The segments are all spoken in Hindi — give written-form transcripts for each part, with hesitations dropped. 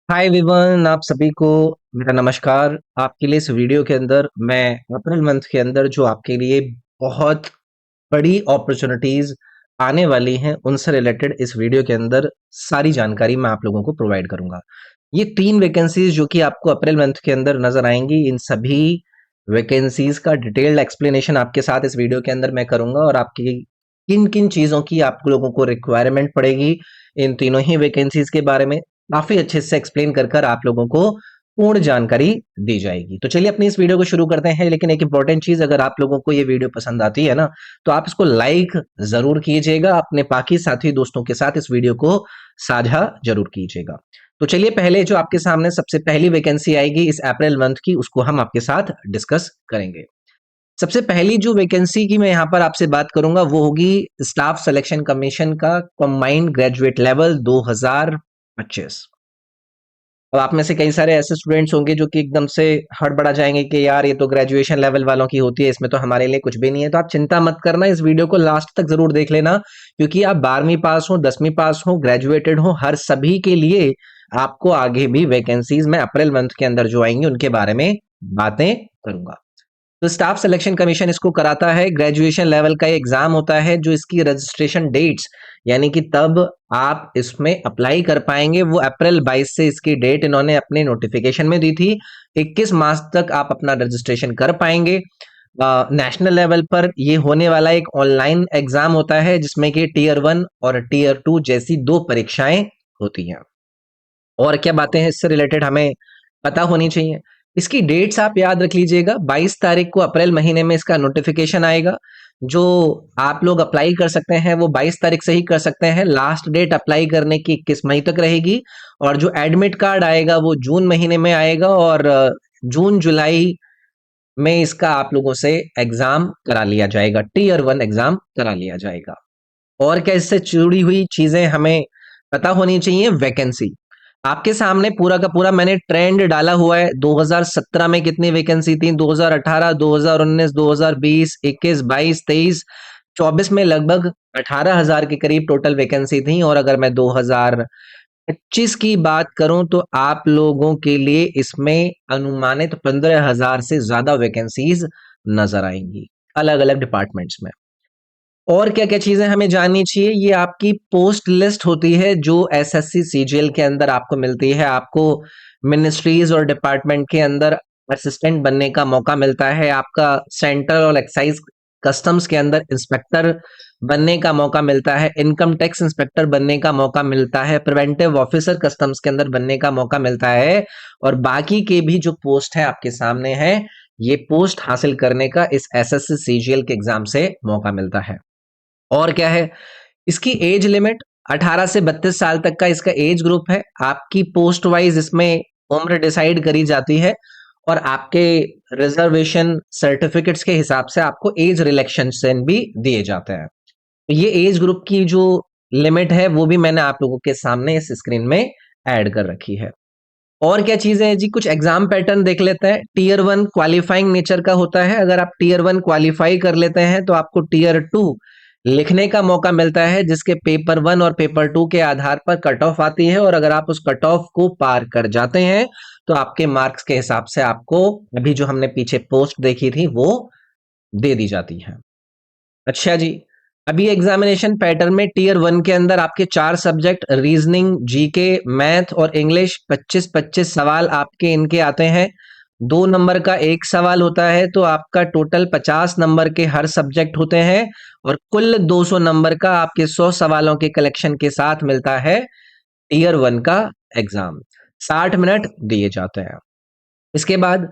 हाय विवन, आप सभी को मेरा नमस्कार। आपके लिए इस वीडियो के अंदर मैं अप्रैल मंथ के अंदर जो आपके लिए बहुत बड़ी अपॉर्चुनिटीज आने वाली हैं उनसे रिलेटेड इस वीडियो के अंदर सारी जानकारी मैं आप लोगों को प्रोवाइड करूंगा। ये 3 वैकेंसीज जो कि आपको अप्रैल मंथ के अंदर नज़र आएँगी, इन सभी वैकेंसीज का डिटेल्ड एक्सप्लेनेशन आपके साथ इस वीडियो के अंदर मैं करूँगा और आपकी किन-किन चीज़ों की आप लोगों को रिक्वायरमेंट पड़ेगी, इन तीनों ही वैकेंसीज के बारे में काफ़ी अच्छे से एक्सप्लेन कर आप लोगों को पूर्ण जानकारी दी जाएगी। तो चलिए अपनी इस वीडियो को शुरू करते हैं, लेकिन एक इम्पोर्टेंट चीज़, अगर आप लोगों को ये वीडियो पसंद आती है ना, तो आप इसको लाइक ज़रूर कीजिएगा, अपने बाकी साथी दोस्तों के साथ इस वीडियो को साझा ज़रूर कीजिएगा। तो चलिए पहले जो आपके सामने सबसे पहली वैकेंसी आएगी इस अप्रैल मंथ की, उसको हम आपके साथ डिस्कस करेंगे। सबसे पहली जो वैकेंसी की मैं यहाँ पर आपसे बात करूंगा वो होगी स्टाफ सिलेक्शन कमीशन का कंबाइंड ग्रेजुएट लेवल 2025। अब आप में से कई सारे ऐसे स्टूडेंट्स होंगे जो कि एकदम से हड़बड़ा जाएंगे कि यार ये तो ग्रेजुएशन लेवल वालों की होती है, इसमें तो हमारे लिए कुछ भी नहीं है। तो आप चिंता मत करना, इस वीडियो को लास्ट तक जरूर देख लेना, क्योंकि आप 12वीं पास हो, 10वीं पास हो, ग्रेजुएटेड हो, हर सभी के लिए आपको आगे भी वैकेंसीज में अप्रैल मंथ के अंदर जो आएंगी उनके बारे में बातें करूंगा। तो स्टाफ सिलेक्शन कमीशन इसको कराता है। ग्रेजुएशन लेवल का एग्जाम होता है, जो इसकी रजिस्ट्रेशन डेट्स यानी कि तब आप इसमें अप्लाई कर पाएंगे, वो अप्रैल 22 से इसकी डेट इन्होंने अपने नोटिफिकेशन में दी थी। 21 मार्च तक आप अपना रजिस्ट्रेशन कर पाएंगे। नेशनल लेवल पर ये होने वाला एक ऑनलाइन एग्जाम होता है, जिसमें कि टीयर 1 और टीयर 2 जैसी दो परीक्षाएं होती हैं। और क्या बातें हैं इससे रिलेटेड हमें पता होनी चाहिए। इसकी डेट्स आप याद रख लीजिएगा, 22 तारीख को अप्रैल महीने में इसका नोटिफिकेशन आएगा। जो आप लोग अप्लाई कर सकते हैं वो 22 तारीख से ही कर सकते हैं। लास्ट डेट अप्लाई करने की 21 मई तक रहेगी। और जो एडमिट कार्ड आएगा वो जून महीने में आएगा, और जून जुलाई में इसका आप लोगों से एग्जाम करा लिया जाएगा, टीयर 1 एग्जाम करा लिया जाएगा। और क्या इससे जुड़ी हुई चीजें हमें पता होनी चाहिए। वैकेंसी आपके सामने पूरा का पूरा मैंने ट्रेंड डाला हुआ है। 2017 में कितनी वैकेंसी थी, 2018, 2019, 2020, 21, 22, 23, 24 में लगभग 18,000 के करीब टोटल वैकेंसी थी। और अगर मैं 2025 की बात करूं तो आप लोगों के लिए इसमें अनुमानित 15,000 से ज्यादा वैकेंसीज नजर आएंगी अलग अलग डिपार्टमेंट्स में। और क्या-क्या चीज़ें हमें जाननी चाहिए, ये आपकी पोस्ट लिस्ट होती है जो एसएससी सीजीएल के अंदर आपको मिलती है। आपको मिनिस्ट्रीज और डिपार्टमेंट के अंदर असिस्टेंट बनने का मौका मिलता है। आपका सेंट्रल और एक्साइज कस्टम्स के अंदर इंस्पेक्टर बनने का मौका मिलता है। इनकम टैक्स इंस्पेक्टर बनने का मौका मिलता है। प्रिवेंटिव ऑफिसर कस्टम्स के अंदर बनने का मौका मिलता है। और बाकी के भी जो पोस्ट है आपके सामने है, ये पोस्ट हासिल करने का इस एसएससी सीजीएल के एग्जाम से मौका मिलता है। और क्या है इसकी एज लिमिट, 18 से 32 साल तक का इसका एज ग्रुप है। आपकी पोस्ट वाइज इसमें उम्र डिसाइड करी जाती है, और आपके रिजर्वेशन सर्टिफिकेट्स के हिसाब से आपको एज रिलैक्सेशन भी दिए जाते हैं। तो ये एज ग्रुप की जो लिमिट है वो भी मैंने आप लोगों के सामने इस स्क्रीन में ऐड कर रखी है। और क्या चीजें हैं जी, कुछ एग्जाम पैटर्न देख लेते हैं। टीयर 1 क्वालिफाइंग नेचर का होता है। अगर आप टीयर 1 क्वालिफाई कर लेते हैं तो आपको टीयर 2 लिखने का मौका मिलता है, जिसके पेपर 1 और पेपर 2 के आधार पर कट ऑफ आती है। और अगर आप उस कट ऑफ को पार कर जाते हैं तो आपके मार्क्स के हिसाब से आपको अभी जो हमने पीछे पोस्ट देखी थी वो दे दी जाती है। अच्छा जी, अभी एग्जामिनेशन पैटर्न में टीयर 1 के अंदर आपके 4 सब्जेक्ट रीजनिंग, जीके, मैथ और इंग्लिश, 25-25 सवाल आपके इनके आते हैं। 2 नंबर का एक सवाल होता है, तो आपका टोटल 50 नंबर के हर सब्जेक्ट होते हैं। और कुल 200 नंबर का आपके 100 सवालों के कलेक्शन के साथ मिलता है टीयर 1 का एग्जाम। 60 मिनट दिए जाते हैं। इसके बाद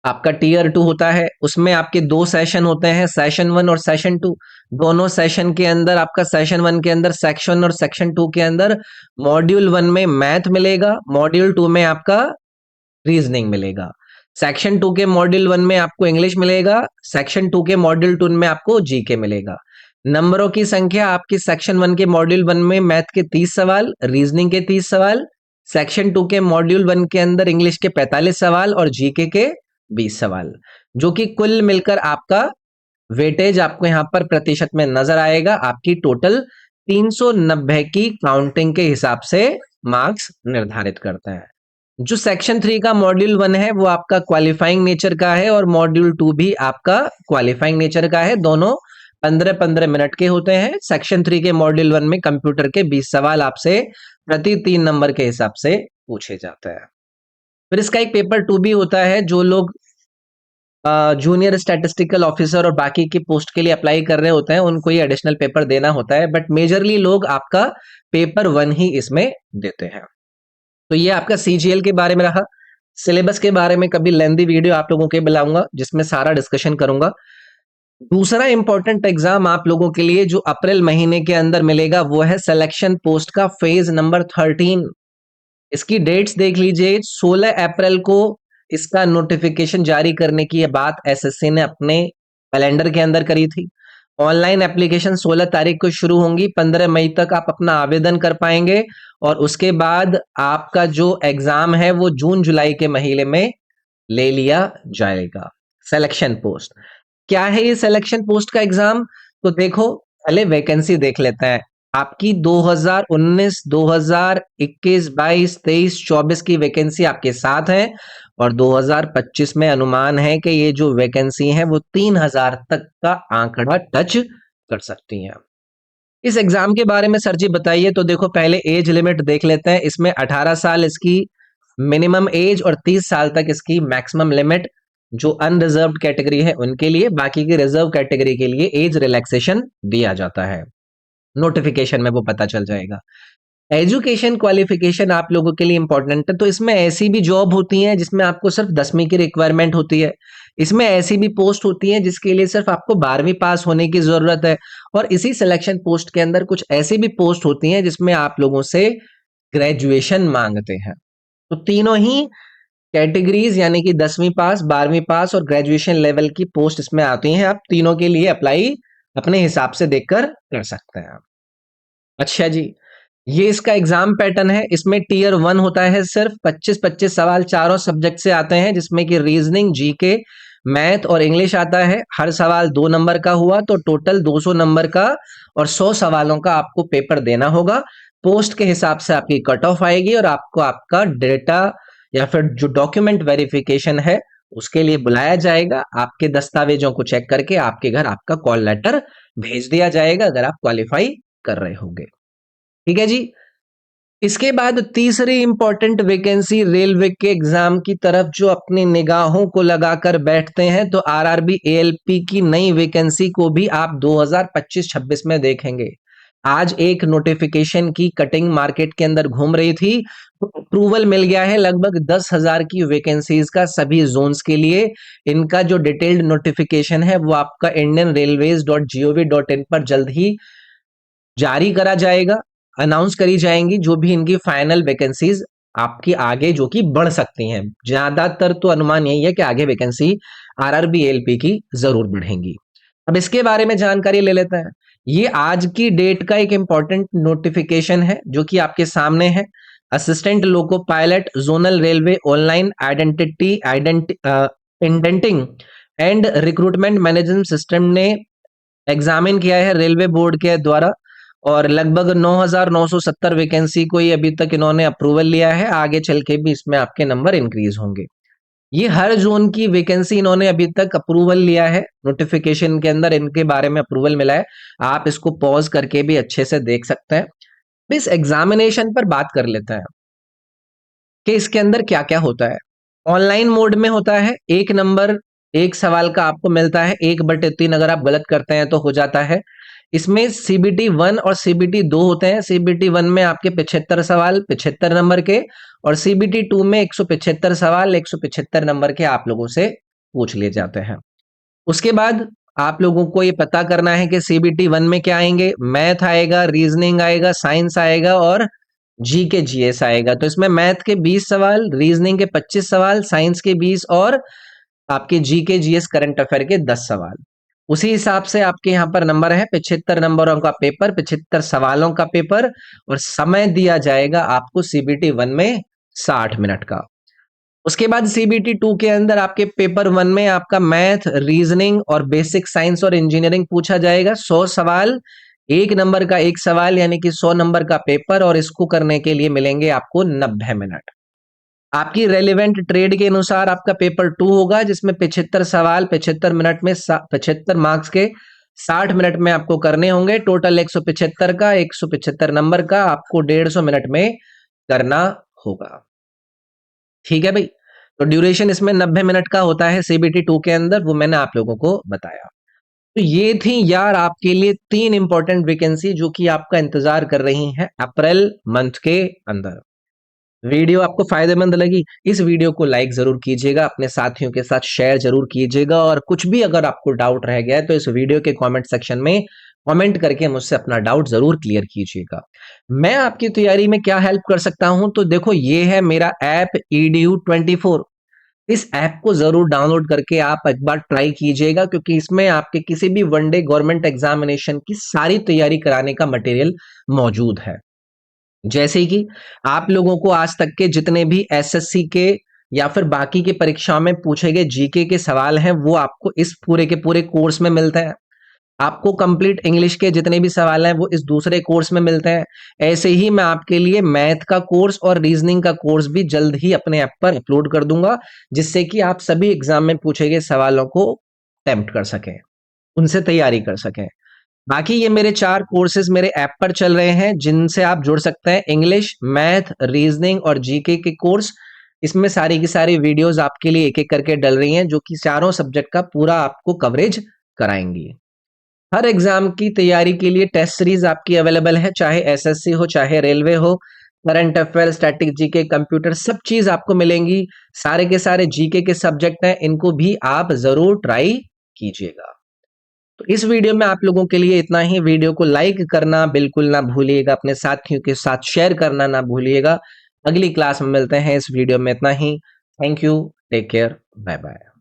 आपका टीयर 2 होता है, उसमें आपके 2 सेशन होते हैं, सेशन 1 और सेशन 2। दोनों सेशन के अंदर आपका सेशन 1 के अंदर सेक्शन और सेक्शन 2 के अंदर मॉड्यूल 1 में मैथ मिलेगा, मॉड्यूल 2 में आपका रीजनिंग मिलेगा। सेक्शन 2 के मॉड्यूल 1 में आपको इंग्लिश मिलेगा, सेक्शन 2 के मॉड्यूल 2 में आपको जीके मिलेगा। नंबरों की संख्या आपकी सेक्शन 1 के मॉड्यूल 1 में मैथ के 30 सवाल, रीजनिंग के 30 सवाल, सेक्शन 2 के मॉड्यूल 1 के अंदर इंग्लिश के 45 सवाल और जीके के 20 सवाल, जो कि कुल मिलकर आपका वेटेज आपको यहाँ पर प्रतिशत में नजर आएगा। आपकी टोटल 390 की काउंटिंग के हिसाब से मार्क्स निर्धारित करता है। जो सेक्शन 3 का मॉड्यूल 1 है वो आपका क्वालिफाइंग नेचर का है और मॉड्यूल 2 भी आपका क्वालिफाइंग नेचर का है। दोनों 15-15 मिनट के होते हैं। सेक्शन 3 के मॉड्यूल 1 में कंप्यूटर के 20 सवाल आपसे प्रति 3 नंबर के हिसाब से पूछे जाते हैं। फिर इसका एक पेपर 2 भी होता है। जो लोग जूनियर स्टैटिस्टिकल ऑफिसर और बाकी की पोस्ट के लिए अप्लाई कर रहे होते हैं उनको ये एडिशनल पेपर देना होता है, बट मेजरली लोग आपका पेपर 1 ही इसमें देते हैं। तो ये आपका सीजीएल के बारे में रहा। सिलेबस के बारे में कभी लेंदी वीडियो आप लोगों के बुलाऊंगा जिसमें सारा डिस्कशन करूंगा। दूसरा इंपॉर्टेंट एग्जाम आप लोगों के लिए जो अप्रैल महीने के अंदर मिलेगा वो है सिलेक्शन पोस्ट का फेज नंबर 13। इसकी डेट्स देख लीजिए। 16 अप्रैल को इसका नोटिफिकेशन जारी करने की बात एसएससी ने अपने कैलेंडर के अंदर करी थी। ऑनलाइन एप्लीकेशन 16 तारीख को शुरू होंगी। 15 मई तक आप अपना आवेदन कर पाएंगे और उसके बाद आपका जो एग्जाम है वो जून जुलाई के महीने में ले लिया जाएगा। सिलेक्शन पोस्ट क्या है? ये सिलेक्शन पोस्ट का एग्जाम तो देखो, पहले वैकेंसी देख लेते हैं। आपकी 2019, 2021, 22, 23, 24 की वैकेंसी आपके साथ है और 2025 में अनुमान है कि ये जो वैकेंसी है वो 3000 तक का आंकड़ा टच कर सकती है। इस एग्जाम के बारे में सर जी बताइए। तो देखो, पहले एज लिमिट देख लेते हैं। इसमें 18 साल इसकी मिनिमम एज और 30 साल तक इसकी मैक्सिमम लिमिट जो अनरिजर्व्ड कैटेगरी है उनके लिए। बाकी की रिजर्व कैटेगरी के लिए एज रिलैक्सेशन दिया जाता है। नोटिफिकेशन में वो पता चल जाएगा। एजुकेशन क्वालिफिकेशन आप लोगों के लिए इंपॉर्टेंट है। तो इसमें ऐसी भी जॉब होती है जिसमें आपको सिर्फ 10वीं की रिक्वायरमेंट होती है। इसमें ऐसी भी पोस्ट होती है जिसके लिए सिर्फ आपको 12वीं पास होने की जरूरत है। और इसी सिलेक्शन पोस्ट के अंदर कुछ ऐसी भी पोस्ट होती हैं जिसमें आप लोगों से ग्रेजुएशन मांगते हैं। तो तीनों ही कैटेगरीज यानी कि 10वीं पास, 12वीं पास और ग्रेजुएशन लेवल की पोस्ट इसमें आती हैं। आप तीनों के लिए अप्लाई अपने हिसाब से देखकर कर सकते हैं। अच्छा जी, ये इसका एग्जाम पैटर्न है। इसमें टीयर 1 होता है। सिर्फ 25-25 सवाल चारों सब्जेक्ट से आते हैं जिसमें कि रीजनिंग, जीके, मैथ और इंग्लिश आता है। हर सवाल 2 नंबर का हुआ तो टोटल 200 नंबर का और 100 सवालों का आपको पेपर देना होगा। पोस्ट के हिसाब से आपकी कट ऑफ आएगी और आपको आपका डेटा या फिर जो डॉक्यूमेंट वेरिफिकेशन है उसके लिए बुलाया जाएगा। आपके दस्तावेजों को चेक करके आपके घर आपका कॉल लेटर भेज दिया जाएगा अगर आप क्वालिफाई कर रहे होंगे। ठीक है जी। इसके बाद तीसरी इंपॉर्टेंट वैकेंसी रेलवे के एग्जाम की तरफ जो अपनी निगाहों को लगाकर बैठते हैं तो आरआरबी एएलपी की नई वैकेंसी को भी आप 2025-26 में देखेंगे। आज एक नोटिफिकेशन की कटिंग मार्केट के अंदर घूम रही थी तो अप्रूवल मिल गया है लगभग 10,000 की वैकेंसीज का सभी जोन्स के लिए। इनका जो डिटेल्ड नोटिफिकेशन है वो आपका indianrailways.gov.in पर जल्द ही जारी करा जाएगा। अनाउंस करी जाएंगी जो भी इनकी फाइनल वैकेंसीज आपकी आगे जो कि बढ़ सकती हैं। ज्यादातर तो अनुमान यही है कि आगे वैकेंसी आरआरबी एलपी की जरूर बढ़ेंगी। अब इसके बारे में जानकारी ले लेते हैं। ये आज की डेट का एक इंपॉर्टेंट नोटिफिकेशन है जो कि आपके सामने है। Assistant loco pilot zonal railway online identity indenting and recruitment management system ने एग्जामिन किया है रेलवे बोर्ड के द्वारा और लगभग 9,970 वैकेंसी को ये अभी तक इन्होंने अप्रूवल लिया है। आगे चल के भी इसमें आपके नंबर इंक्रीज होंगे। ये हर जोन की वैकेंसी इन्होंने अभी तक अप्रूवल लिया है। नोटिफिकेशन के अंदर इनके बारे में अप्रूवल मिला है। आप इसको पॉज करके भी अच्छे से देख सकते हैं। इस एग्जामिनेशन पर बात कर लेते हैं कि इसके अंदर क्या क्या होता है। ऑनलाइन मोड में होता है। एक नंबर एक सवाल का आपको मिलता है। 1/3 अगर आप गलत करते हैं तो हो जाता है। इसमें सीबीटी 1 और सीबीटी 2 होते हैं। सीबीटी 1 में आपके 75 सवाल 75 नंबर के और सीबीटी 2 में 175 सवाल 175 नंबर के आप लोगों से पूछ लिए जाते हैं। उसके बाद आप लोगों को ये पता करना है कि सीबीटी 1 में क्या आएंगे। मैथ आएगा, रीजनिंग आएगा, साइंस आएगा और जी के जीएस आएगा। तो इसमें मैथ के 20 सवाल, रीजनिंग के 25 सवाल, साइंस के 20 और आपके जी के जीएस करंट अफेयर के 10 सवाल। उसी हिसाब से आपके यहाँ पर नंबर है 75 नंबरों का पेपर, 75 सवालों का पेपर और समय दिया जाएगा आपको सीबीटी 1 में 60 मिनट का। उसके बाद सीबीटी 2 के अंदर आपके पेपर 1 में आपका मैथ, रीजनिंग और बेसिक साइंस और इंजीनियरिंग पूछा जाएगा। 100 सवाल, 1 नंबर का 1 सवाल यानी कि 100 नंबर का पेपर और इसको करने के लिए मिलेंगे आपको 90 मिनट। आपकी रेलिवेंट ट्रेड के अनुसार आपका पेपर 2 होगा, जिसमें 75 सवाल 75 मिनट में 75 मार्क्स के 60 मिनट में आपको करने होंगे। टोटल 175 का 175 नंबर का आपको 150 मिनट में करना होगा। ठीक है भाई। तो ड्यूरेशन इसमें 90 मिनट का होता है सीबीटी 2 के अंदर, वो मैंने आप लोगों को बताया। तो ये थी यार आपके लिए 3 इंपॉर्टेंट वैकेंसी जो कि आपका इंतजार कर रही हैं अप्रैल मंथ के अंदर। वीडियो आपको फायदेमंद लगी, इस वीडियो को लाइक जरूर कीजिएगा, अपने साथियों के साथ शेयर जरूर कीजिएगा, और कुछ भी अगर आपको डाउट रह गया है तो इस वीडियो के कमेंट सेक्शन में कमेंट करके मुझसे अपना डाउट जरूर क्लियर कीजिएगा। मैं आपकी तैयारी में क्या हेल्प कर सकता हूं, तो देखो ये है मेरा ऐप EDU24। इस ऐप को जरूर डाउनलोड करके आप एक बार ट्राई कीजिएगा, क्योंकि इसमें आपके किसी भी वनडे गवर्नमेंट एग्जामिनेशन की सारी तैयारी कराने का मटेरियल मौजूद है। जैसे कि आप लोगों को आज तक के जितने भी एसएससी के या फिर बाकी की परीक्षाओं में पूछे गए जीके के सवाल हैं, वो आपको इस पूरे के पूरे कोर्स में मिलते हैं। आपको कंप्लीट इंग्लिश के जितने भी सवाल हैं वो इस दूसरे कोर्स में मिलते हैं। ऐसे ही मैं आपके लिए मैथ का कोर्स और रीजनिंग का कोर्स भी जल्द ही अपने ऐप पर अपलोड कर दूंगा, जिससे कि आप सभी एग्जाम में पूछे गए सवालों को अटेम्प्ट कर सकें, उनसे तैयारी कर सकें। बाकी ये मेरे 4 कोर्सेज मेरे ऐप पर चल रहे हैं, जिनसे आप जुड़ सकते हैं। इंग्लिश, मैथ, रीजनिंग और जीके के कोर्स, इसमें सारी की सारी वीडियोस आपके लिए एक एक करके डल रही हैं, जो कि चारों सब्जेक्ट का पूरा आपको कवरेज कराएंगी। हर एग्जाम की तैयारी के लिए टेस्ट सीरीज आपकी अवेलेबल है, चाहे एसएससी हो चाहे रेलवे हो। Current affair, static GK, computer, सब चीज आपको मिलेंगी। सारे के सारे जीके के सब्जेक्ट हैं, इनको भी आप जरूर ट्राई कीजिएगा। तो इस वीडियो में आप लोगों के लिए इतना ही। वीडियो को लाइक करना बिल्कुल ना भूलिएगा, अपने साथियों के साथ शेयर करना ना भूलिएगा। अगली क्लास में मिलते हैं। इस वीडियो में इतना ही। Thank you, take care, bye bye.